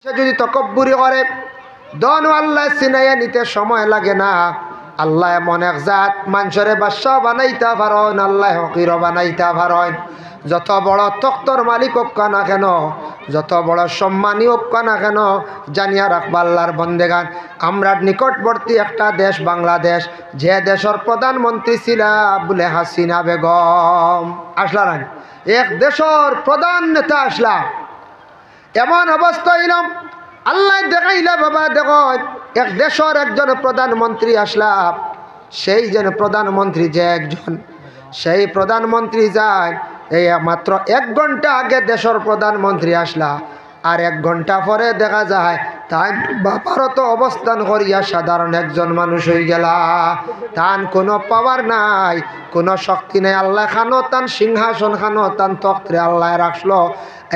সে যদি তকব্বুরি করে দন আল্লাহ চিনাইয়া নিতে সময় লাগে না। আল্লাহ এমন এক জাত মানুষরে বাদশাহ বানাইতা পারেন, আল্লাহ হকির বানাইতা পারেন। যত বড় তখ্তর মালিক হোক না কেন, যত বড় সম্মানী হোক না কেন, জানিয়া রাখবা আল্লাহর বন্দেগান, আমরা নিকটবর্তী একটা দেশ বাংলাদেশ, যে দেশের প্রধানমন্ত্রী ছিল বলে হাসিনা বেগম আসলা না, এক দেশের প্রধান নেতা আসলা। এমন অবস্থা হইলাম আল্লাহ দেখাইলা বাবা দেখো এক দেশের একজন প্রধানমন্ত্রী আসলা। সেই যেন প্রধানমন্ত্রী যে একজন, সেই প্রধানমন্ত্রী যায় এই মাত্র 1 ঘন্টা আগে দেশের প্রধানমন্ত্রী আসলা, আর 1 ঘন্টা পরে দেখা যায় তাই ভারত অবস্থান করিয়া সাধারণ একজন মানুষ হয়ে গেলা। তান কোনো পাওয়ার নাই, কোনো শক্তি নেই। আল্লাহ খানো তান সিংহাসন খানো তান তখ্তে আল্লাহ রাখলো,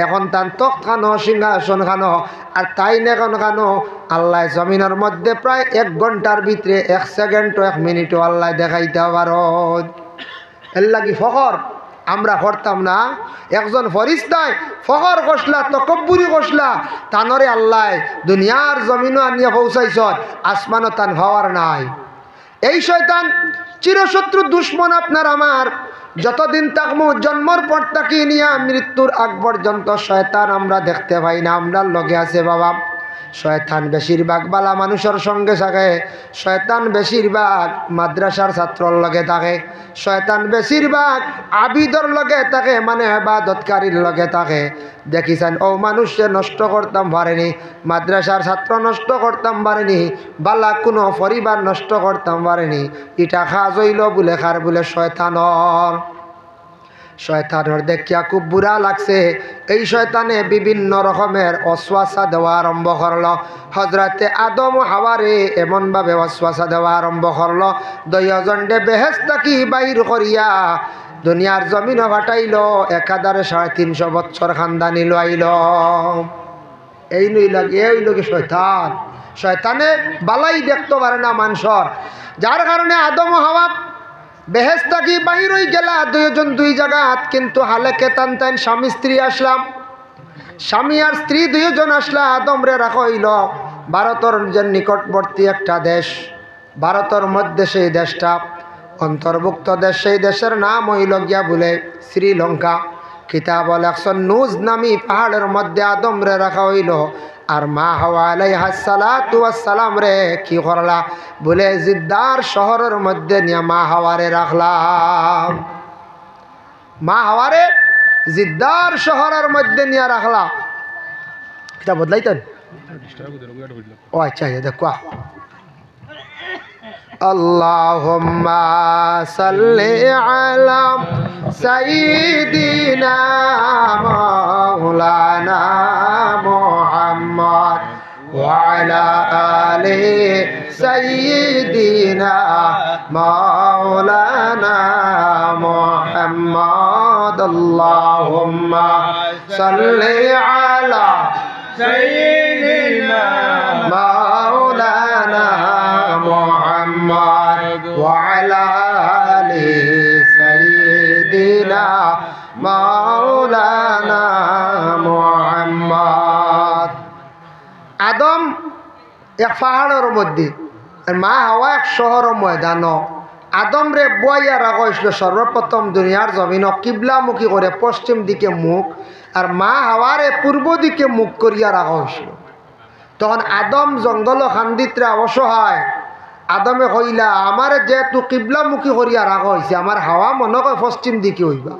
এখন তান তখ্ত খানো সিংহাসন খানো, আর তাই এখন খানো আল্লাহ জমিনের মধ্যে প্রায় 1 ঘন্টার ভিতরে 1 সেকেন্ড 1 মিনিটও আল্লাহ দেখাইতে পারো। এর লাগি ফখর আমরা করতাম না। একজন ফরিস্তায় ফখর কষলা তকব্বুরি কষলা, তানরে আল্লাহ দুনিয়ার জমিনও আনিয়া পৌঁছাইছ, আসমানও তান ভাবার নাই। এই শয়তান চিরশত্রু দুশ্মন আপনার আমার। যতদিন তাকমু জন্মর পর তাকে নিয়ে মৃত্যুর আগ পর্যন্ত শয়তান আমরা দেখতে পাই না, আমরা লগে আছে বাবা। শয়তান বেশিরভাগ বালা মানুষের সঙ্গে থাকে, শয়তান বেশিরভাগ মাদ্রাসার ছাত্রর লগে থাকে, শয়তান বেশিরভাগ আবিদর লগে থাকে, মানে ইবাদতকারীর লগে থাকে। দেখিছেন ও মানুষে নষ্ট করতাম পারেনি, মাদ্রাসার ছাত্র নষ্ট করতাম পারেনি, বালা কোনো পরিবার নষ্ট করতাম পারেনি। ইটা খাজ হইল বলে খার বলে শয়তানর। শয়তানের দেখিয়া খুব বুড়া লাগছে। এই শয়তানে বিভিন্ন রকমের অশ্বাসা দেওয়া আরম্ভ করলো। হজরতে আদম হাওয়ারে এমনভাবে অশ্বাসা দেওয়া আরম্ভ করলো, দুইজনকে বেহেশত কি বাহির করিয়া দুনিয়ার জমিন ফাটাইল। 1350 বছর খানদানি লাইল। এই নই লাগে এই লোকে শয়তান। শয়তানে বালাই দেখতে পারে না মানুষের, যার কারণে আদম হাওয়া বেহেশত কি বাহির হয়ে গেলা দুইজন দুই জায়গাত। কিন্তু হালেকে টান টান স্বামী স্ত্রী আসলাম, স্বামী আর স্ত্রী দুইজন আসলা। আদম রে রাখা হইল ভারতের যে নিকটবর্তী একটা দেশ, ভারতের মধ্যে সেই দেশটা অন্তর্ভুক্ত দেশ। সেই দেশের নাম হইল গিয়া বলে শ্রীলঙ্কা। কিতাব লেখছেন নুজ নামি পাহাড়ের মধ্যে আদম রে রাখা হইল। আর মা হাওয়া আলাইহিস সালাতু ওয়াস সালাম রে কি করলা বলে জিদ্দার শহরের মধ্যে নিয়ে মা হাওয়ারে রাখলাম। মা হাওয়ারে জিদ্দার শহরের মধ্যে নিয়ে রাখলা। এটা বদলাইতেন ও আচ্ছা দেখো। আল্লাহুম্মা সাল্লি আলা সাইয়্যিদিনা মাওলানা মুহাম্মদ ওয়া আলা আলি সাইয়্যিদিনা মাওলানা মুহাম্মদ। আল্লাহুম্মা সাল্লি আলা সাইয়্যিদিনা মাওলানা মুহাম্মদ ওয়া আলা আলি সাইয়্যিদিনা মাওলানা মুহাম্মদ। আদম এক পাহাড়ের মধ্যে, মা হাওয়া এক শহরের ময়দান। আদম রে বইয়া রাখা হয়েছিল সর্বপ্রথম দুনিয়ার জমিন কিবলামুখী করে পশ্চিম দিকে মুখ, আর মা হাওয়ারে পূর্ব দিকে মুখ করিয়া রাখা হয়েছিল। তখন আদম জঙ্গল খান্দিত্রে অসহায়। আদমে কইলা আমার যেহেতু কিবলামুখী করিয়া রাখা হয়েছে, আমার হাওয়া মনে হয় পশ্চিম দিকে হইবা।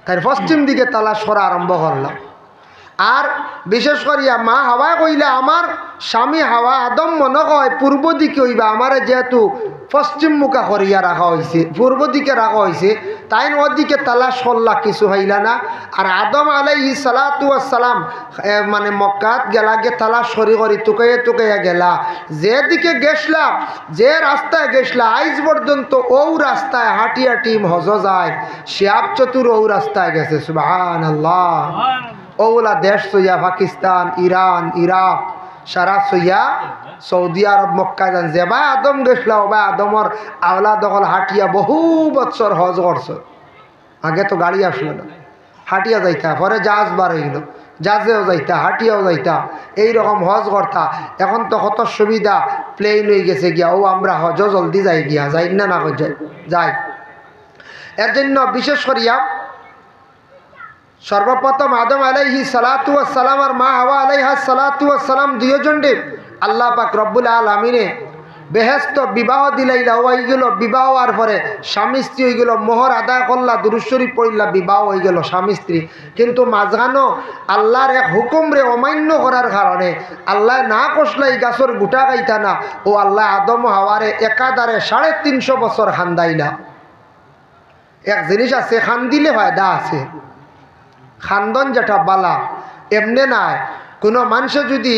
তাই পশ্চিম দিকে তালাশ করা আরম্ভ করলাম। আর বিশেষ করিয়া মা হাওয়ায় কইলা আমার স্বামী হাওয়া আদম মনে হয় পূর্ব দিকে হইবা, আমার যেহেতু পশ্চিম মুখা করিয়া রাখা হয়েছে, পূর্ব দিকে রাখা হয়েছে, তাই ওদিকে তালাশ করলা, কিছু হইলা না। আর আদম আলাইহিস সালাতু ওয়াস সালাম মানে মক্কাত গেলা, গে তালাশ করি করি টুকাইয়া টুকাইয়া গেলা। যেদিকে গেছলা, যে রাস্তায় গেছলা আইজ পর্যন্ত ও রাস্তায় হাঁটিয়া টিম হজ যায়, শিয়াব চতুর ও রাস্তায় গেছে। সুবহানাল্লাহ। ওলা দেশ সইয়া পাকিস্তান, ইরান, ইরাক, সারা সইয়া সৌদি আরব, মক্কা যান। যে বা আদম গেছলা বা আদমর আওলা দখল হাঁটিয়া বহু বৎসর হজ করছে। আগে তো গাড়ি আসলো না, হাঁটিয়া যাইতা, পরে জাহাজ বার হইল, জাজেও যাইতা, হাঁটিয়াও যাইতা, এইরকম হজ করতা। এখন তো কত সুবিধা, প্লেন হয়ে গেছে গিয়া, ও আমরা হজ জলদি যাই গিয়া, যাই না না যাই। এর জন্য বিশেষ করিয়া সর্বপ্রথম আদম আলাইহিস সালাতু ওয়াস সালাম আর মা হাওয়া আলাইহাস সালাতু ওয়াস সালাম দুইজনকে আল্লাহ পাক রব্বুল আলামিনে বেহেশত বিবাহ দিলাইলা, হয়ে গেল। বিবাহ হওয়ার পরে স্বামী স্ত্রী হয়ে গেল, মোহর আদায় করলা, দুরূদ শরীফ পড়লা, বিবাহ হয়ে গেল স্বামী স্ত্রী। কিন্তু মাঝখানো আল্লাহর এক হুকুমরে অমান্য করার কারণে আল্লাহ না কষলা এই গাছর গুটা গাইতা না, ও আল্লাহ আদম হাওয়ারে একাধারে 350 বছর খান্দাইলা। এক জিনিস আছে, খান্দিলে ফায়দা আছে, খান্দন যেটা বালা এমনে নাই। কোনো মানুষে যদি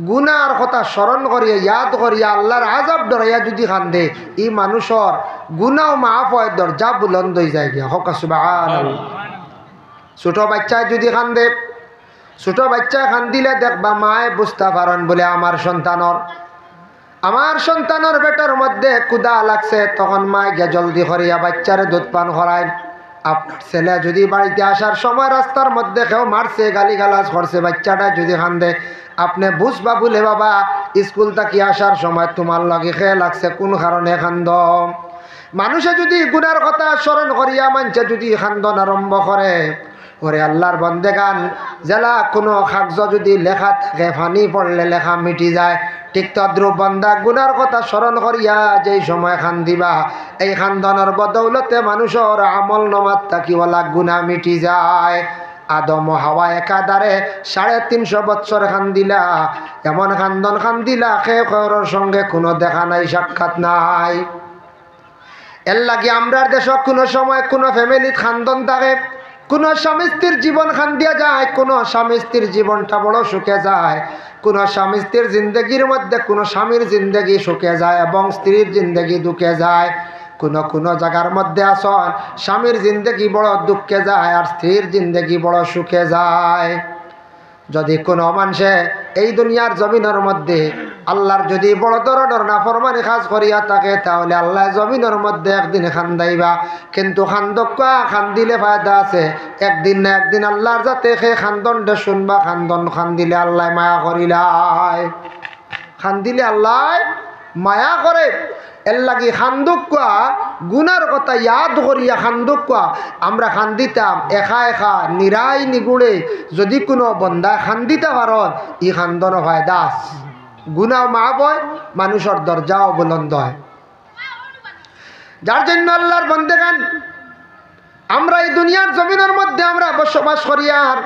গুনার কথা স্মরণ করিয়া ইয়াদ করিয়া আল্লাহর আযাব ডরাইয়া যদি খান্দে, ই মানুষের গুনাও মাফ হয়, দরজা বুলন্দ হয়ে যায় গিয়া। হক সুবহানাল্লাহ। ছোট বাচ্চায় যদি খান্দে, ছোট বাচ্চায় খান্দিলে দেখবা মায়ে বুঝতে পারেন বলে আমার সন্তানের পেটের মধ্যে ক্ষুধা লাগছে, তখন মায় গিয়া জলদি করিয়া বাচ্চারে দুধ পান করায়। আপনার ছেলে যদি বাড়িতে আসার সময় রাস্তার মধ্যে কেউ মারছে, গালিগালাজ করছে, বাচ্চাটা যদি কান্দে, আপনি বুঝবা বলে বাবা স্কুল থেকে আসার সময় তোমার লগে খেয়ে লাগছে, কোন কারণে কান্দ। মানুষে যদি গুনার কথা স্মরণ করিয়া মানছে যদি খান্দন আরম্ভ করে, ওরে আল্লাহর বন্দেগান, জেলা কোনো কাগজ যদি লেখা থাকে, ফানি পড়লে লেখা মিটি যায়, ঠিক তদ্রুপ বন্দা গুনার কথা স্মরণ করিয়া যেই সময় খান্দিবা, এই খান্দনের বদৌলতে মানুষের আমল নমাত থাকিওয়ালা গুনাহ মিটি যায়। আদম হাওয়া একাধারে 350 বছর খান্দিলা, এমন খান্দন খান্দিলা খে খয়রের সঙ্গে কোনো দেখা নাই, সাক্ষাৎ নাই। এর লাগে আমরার দেশ কোনো সময় কোনো ফ্যামিলির খান্দন থাকে, কোনো স্বামী স্ত্রীর জীবন খান্দিয়া যায়, কোনো স্বামী স্ত্রীর জীবনটা বড় সুখে যায়, কোনো স্বামী স্ত্রীর জিন্দগির মধ্যে কোনো স্বামীর জিন্দগি সুখে যায় এবং স্ত্রীর জিন্দগি দুঃখে যায়। কোনো জায়গার মধ্যে আসন স্বামীর জিন্দগি বড় দুঃখে যায় আর স্ত্রীর জিন্দগি বড় সুখে যায়। যদি কোনো মানুষে এই দুনিয়ার জমিনের মধ্যে আল্লাহর যদি বড় ধরনের নাফরমানি কাজ করিয়া থাকে, তাহলে আল্লাহ জমিনের মধ্যে একদিন খান্দাইবা। কিন্তু খান্দিলে ফায়দা আছে, একদিন না একদিন আল্লাহর যাতে সে খান্দনটা শুনবা। খান্দিলে আল্লাহ মায়া করিলাই, খান্দিলে আল্লাহ মায়া করে। এর লাগি খান্দুকা গুনার কথা ইয়াদ করিয়া খান্দুকা আমরা খান্দিতাম একা একা নিরাই নিগুড়ে। যদি কোনো বন্দা খান্দিতে পারন, ই খান্দন হয় দাস, গুনাও মাফ হয়, মানুষের দরজাও বুলন্দ হয়। যার জন্য আল্লাহর বন্দেগান, আমরা এই দুনিয়ার জমিনের মধ্যে আমরা বসবাস করি, আর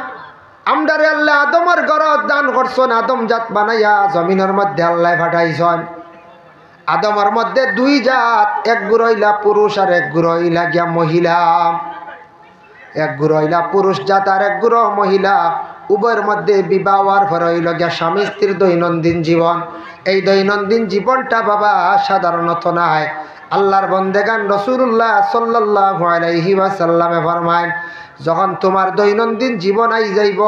আমরারে আল্লাহ আদমের ঘর দান করছেন, আদম জাত বানাইয়া জমিনের মধ্যে আল্লাহ পাঠাইছেন। আদমের মধ্যে 2 জাত, এক গুরু হইলা পুরুষ আর এক গুরু হইলা গিয়া মহিলা। এক গুরু হইলা পুরুষ জাত আর এক গুরু মহিলা। উভয়ের মধ্যে বিবাহ হওয়ার পর হইল গিয়া স্বামী স্ত্রীর দৈনন্দিন জীবন। এই দৈনন্দিন জীবনটা বাবা সাধারণত নাই। আল্লাহর বন্দেগান রাসূলুল্লাহ সাল্লাল্লাহু আলাইহি ওয়াসাল্লামে ফরমায়, যখন তোমার দৈনন্দিন জীবন আই যাইব,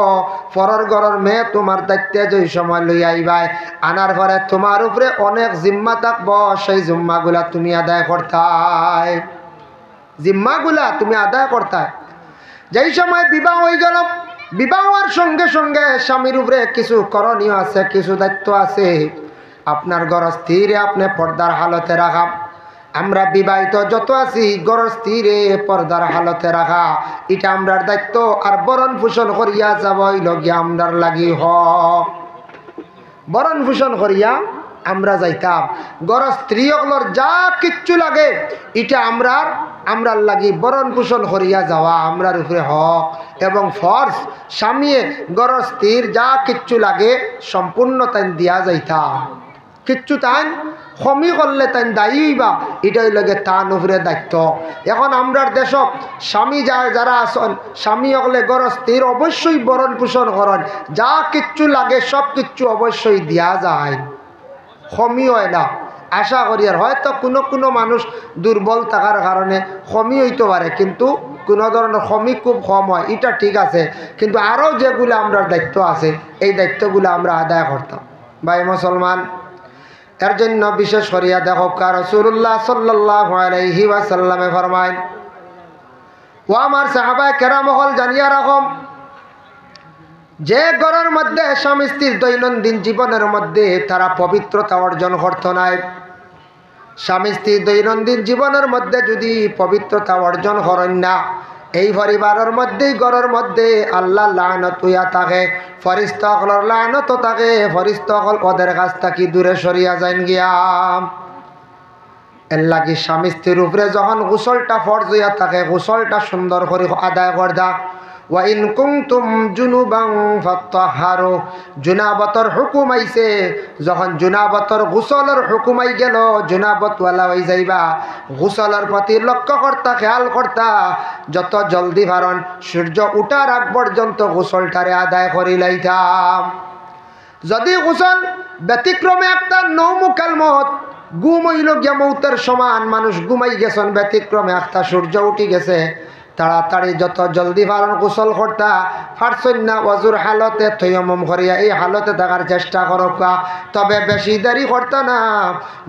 পরের ঘরের মেয়ে তোমার দায়িত্বে যেই সময় লই আইবাই, আনার পরে তোমার উপরে অনেক জিম্মা থাকব, সেই জিম্মাগুলা তুমি আদায় করতাই। জিম্মাগুলা তুমি আদায় করতাই। যেই সময় বিবাহ হয়ে গেল, বিবাহ হওয়ার সঙ্গে সঙ্গে স্বামীর উপরে কিছু করণীয় আছে, কিছু দায়িত্ব আছে। আপনার ঘর স্থিরে আপনি পর্দার হালতে রাখা। আমরা বিবাহিত যত আছি, ঘরের স্থিরে পর্দার হালতে রাখা, এটা আমরার দায়িত্ব। আর বরণ পোষণ করিয়া যাব লগিয়া আমরার লাগি হক। বরণ পোষণ করিয়া আমরা যাইতাম। ঘরের স্ত্রী সকলের যা কিচ্ছু লাগে, এটা আমরার লাগি বরণ পোষণ করিয়া যাওয়া আমরার উপরে হক এবং ফরজ। স্বামীয়ে ঘরের স্ত্রীর যা কিচ্ছু লাগে সম্পূর্ণ তাই দিয়া যাইতাম। কিচ্ছু তাই কমি করলে তাই দায়ী হইবা, এটাই লাগে তার উপরে দায়িত্ব। এখন আমরার দেশ স্বামী যারা আসন, স্বামী হলে ঘর স্ত্রীর অবশ্যই বরণ পোষণ করেন, যা কিচ্ছু লাগে সব কিচ্ছু অবশ্যই দিয়া যায়, কমি হয় না। আশা করি আর হয়তো কোনো মানুষ দুর্বল থাকার কারণে কমি হইতে পারে, কিন্তু কোনো ধরনের কমি খুব কম হয়, এটা ঠিক আছে। কিন্তু আরও যেগুলো আমরা দায়িত্ব আছে, এই দায়িত্বগুলো আমরা আদায় করতাম। ভাই মুসলমান, এর জন্য বিশেষ করিয়া দেখো রাসূলুল্লাহ সাল্লাল্লাহু আলাইহি ওয়াসাল্লামে ফরমায়, ও আমার সাহাবায়ে কেরাম হল জানিয়া রাখো, যে ঘরের মধ্যে স্বামী স্ত্রীর দৈনন্দিন জীবনের মধ্যে তারা পবিত্রতা অর্জন করতো নাই, স্বামী স্ত্রীর দৈনন্দিন জীবনের মধ্যে যদি পবিত্রতা অর্জন করেন না, এই পরিবারের মধ্যেই ঘরের মধ্যে আল্লাহ লানত হইয়া থাকে, ফেরেশতা সকলের লানত থাকে, ফেরেশতা সকল ওদের কাছ থেকে দূরে সরিয়া যান গিয়া। এর লাগি স্বামী স্ত্রীর উপরে যখন গোসলটা ফরজ হইয়া থাকে, গোসলটা সুন্দর করে আদায় করদা। ওয়া ইন কুনতুম জুনুবান ফাত্তাহারু, জুনাবতর হুকুম আইছে, যখন জুনাবতর গোসলের হুকুম আই গেল, জুনাবত ওয়ালা হয়ে যাইবা, গোসলের প্রতি লক্ষ্য করতা, খেয়াল করতা, যত জলদি পারন সূর্য উঠার আগ পর্যন্ত গোসলটারে আদায় করি লাইতাম। যদি গোসল ব্যতিক্রমে একটা নৌমুকাল মত, ঘুম হইল গিয়া মৌতের সমান, মানুষ ঘুমাই গেছেন, ব্যতিক্রমে একটা সূর্য উঠি গেছে, তাড়াতাড়ি যত জলদি পারন গোসল করতা, পারছেন না ওয়াজুর হালতে তৈয়মম করিয়া এই হালতে থাকার চেষ্টা করবা, তবে বেশি দেরি করতা না।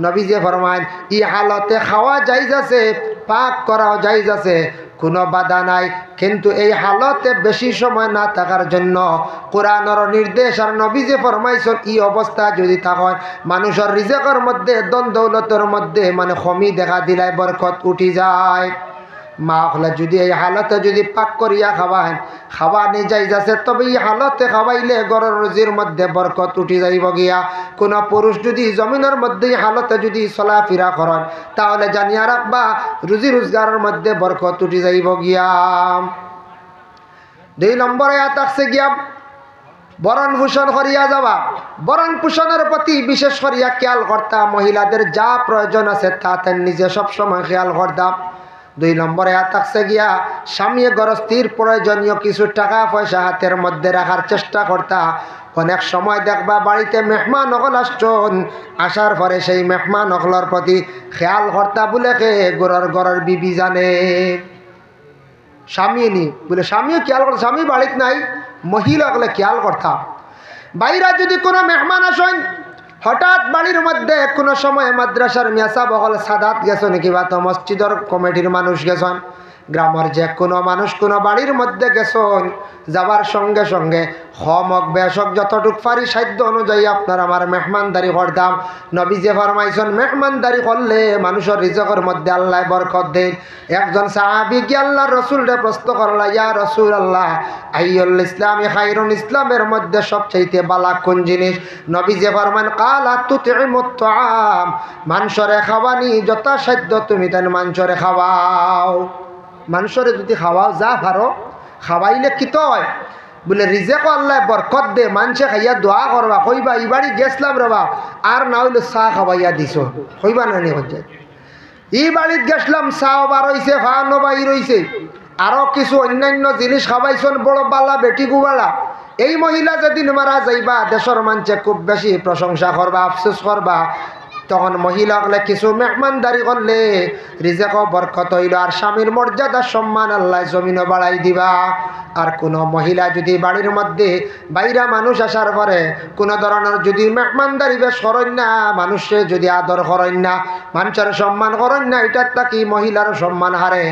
নবীজি ফরমায় এই হালতে খাওয়া যাইজ আছে, পাক করাও যাইজ আছে, কোনো বাধা নাই, কিন্তু এই হালতে বেশি সময় না থাকার জন্য কোরআনের নির্দেশ আর নবীজি ফরমাইছেন এই অবস্থা যদি থাকেন মানুষের রিজেকের মধ্যে দন দৌলতের মধ্যে মানে কমি দেখা দিলাই বরকত উঠি যায়। মা হলে যদি এই হালতে যদি পাক করিয়া খাওয়ান, খাওয়া নিয়ে যাই যাচ্ছে, তবে এই হালতে খাওয়াইলে গরের রুজির মধ্যে বরকত উঠি যাইব গিয়া। কোনো পুরুষ যদি জমিনের মধ্যে হালতে যদি চলাফেরা করেন, তাহলে জানিয়া রাখবা রুজি রোজগারের মধ্যে বরকত উঠি যাইব গিয়া। 2 নম্বরে থাকছে গিয়া বরণ পোষণ করিয়া যাওয়া। বরণ পোষণের প্রতি বিশেষ করিয়া খেয়াল করতাম, মহিলাদের যা প্রয়োজন আছে তা তেন নিজে সবসময় খেয়াল করতাম। 2 নম্বরে থাকছে গিয়া স্বামী গৃহস্থীর প্রয়োজনীয় কিছু টাকা পয়সা হাতের মধ্যে রাখার চেষ্টা করতা। অনেক সময় দেখবা বাড়িতে মেহমান হল আসছেন, আসার পরে সেই মেহমান হকলের প্রতি খেয়াল করতা বলে কে গড়ের বিবি জানে, স্বামী নি বলে স্বামীও খেয়াল করতা, স্বামী বাড়িতে নাই, মহিলা হলে খেয়াল করতাম। বাইরা যদি কোনো মেহমান আসেন, হঠাৎ বাড়ির মধ্যে কোনো সময় মাদ্রাসার মিয়াসা বহল সাদাত গেছেন, কিবা তো মসজিদের কমিটির মানুষ গেছেন, গ্রামের যে কোনো মানুষ কোনো বাড়ির মধ্যে গেছেন, যাবার সঙ্গে সঙ্গে হমক বেশক যতটুক পারি সাধ্য অনুযায়ী আপনার আমার মেহমানদারি করতাম। নবীজি ফরমাইছেন মেহমানদারি করলে মানুষের রিজকের মধ্যে আল্লাহ বরকত দেন। একজন সাহাবী কি আল্লাহ রসুলরে প্রশ্ন করলা, ইয়া রসুল আল্লাহ আইয়ুল ইসলামি খায়রুন, ইসলামের মধ্যে সবচাইতে বালা কোন জিনিস? নবীজি ফরমান কালা তুতিমুত তাআম, মানুষরে খাওয়ানি যথাসাধ্য তুমি তেন মানুষরে খাওয়াও। মানুষরে যদি খাওয়াও যা পারো, খাওয়াইলে কি হয় বলে রিজেক আল্লাহ বরকত দে, মানুষে খাইয়া দোয়া করবা, কইবা এই বাড়ি গেছিলাম রবা আর না হইলে চা খাওয়াইয়া দিছ, কইবা না নি হচ্ছে এই বাড়িত গেছিলাম চাও বার হয়েছে, ফানো বাহির হয়েছে, আরো কিছু অন্যান্য জিনিস খাওয়াইছেন, বড় বালা বেটি গুবালা। এই মহিলা যেদিন মারা যাইবা দেশের মানুষে খুব বেশি প্রশংসা করবা, আফসোস করবা, তখন মহিলা হলে কিছু মেহমানদারি করলে রিজেক বরকত হইল, আর স্বামীর মর্যাদা সম্মান আল্লাহ জমিনও বাড়াই দিবা। আর কোনো মহিলা যদি বাড়ির মধ্যে বাইরা মানুষ আসার পরে কোনো ধরনের যদি মেহমানদারি বেশ করেন না, মানুষে যদি আদর করেন না, মানুষের সম্মান করেন না, এটার তাকি মহিলার সম্মান হারে,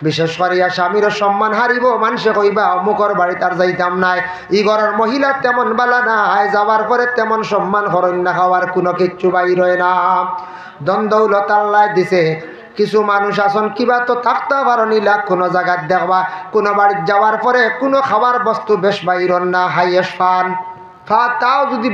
বিশেষ করিয়া স্বামীর সম্মান হারিব। মানুষে কইবা অমুকর বাড়ি তার যাইতাম নাই, ই ঘরের মহিলা তেমন বালা না, যাবার পরে তেমন সম্মান করেন না, খাওয়ার কোনো কিচ্ছু বাইর হয় না। দন্দৌলত আল্লাহ দিছে, কিছু মানুষ আসন কিবা তো থাকতে পারি লাখ কোনো জায়গায় দেখবা কোনো বাড়ির যাওয়ার পরে কোনো খাবার বস্তু বেশ বাইর না, হাইয়েস্ট ফান তাও যদি